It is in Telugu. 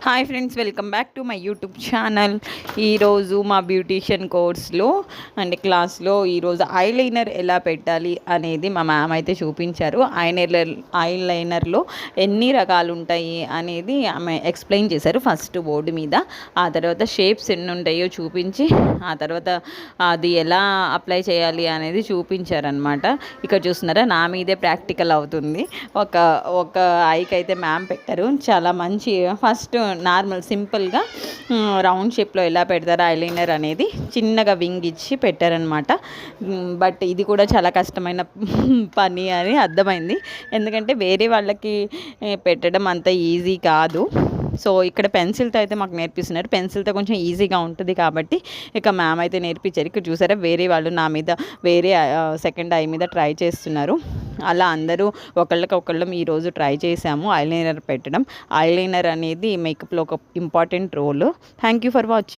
Hi friends, welcome back to my YouTube channel. ఈరోజు మా బ్యూటీషియన్ కోర్స్లో అంటే క్లాస్లో ఈరోజు ఐలైనర్ ఎలా పెట్టాలి అనేది మా మ్యామ్ అయితే చూపించారు. ఐలైనర్లో ఎన్ని రకాలు ఉంటాయి అనేది ఆమె ఎక్స్ప్లెయిన్ చేశారు ఫస్ట్ బోర్డు మీద. ఆ తర్వాత షేప్స్ ఎన్ని ఉంటాయో చూపించి ఆ తర్వాత అది ఎలా అప్లై చేయాలి అనేది చూపించారనమాట. ఇక్కడ చూస్తున్నారా, నా మీదే ప్రాక్టికల్ అవుతుంది. ఒక ఐకి అయితే మ్యామ్ పెట్టారు. చాలా మంచి ఫస్ట్ నార్మల్ సింపుల్గా రౌండ్ షేప్లో ఎలా పెడతారో ఐలైనర్ అనేది చిన్నగా వింగ్ ఇచ్చి పెట్టారనమాట. బట్ ఇది కూడా చాలా కష్టమైన పని అని అర్థమైంది, ఎందుకంటే వేరే వాళ్ళకి పెట్టడం అంత ఈజీ కాదు. సో ఇక్కడ పెన్సిల్తో అయితే మాకు నేర్పిస్తున్నారు. పెన్సిల్తో కొంచెం ఈజీగా ఉంటుంది కాబట్టి ఇక మ్యామ్ అయితే నేర్పించారు. ఇక్కడ చూసారా, వేరే వాళ్ళు నా మీద వేరే సెకండ్ ఐ మీద ట్రై చేస్తున్నారు. అలా అందరూ ఒకళ్ళం ఈరోజు ట్రై చేసాము ఐలైనర్ పెట్టడం. ఐలైనర్ అనేది మేకప్లో ఒక important role. Thank you for watching.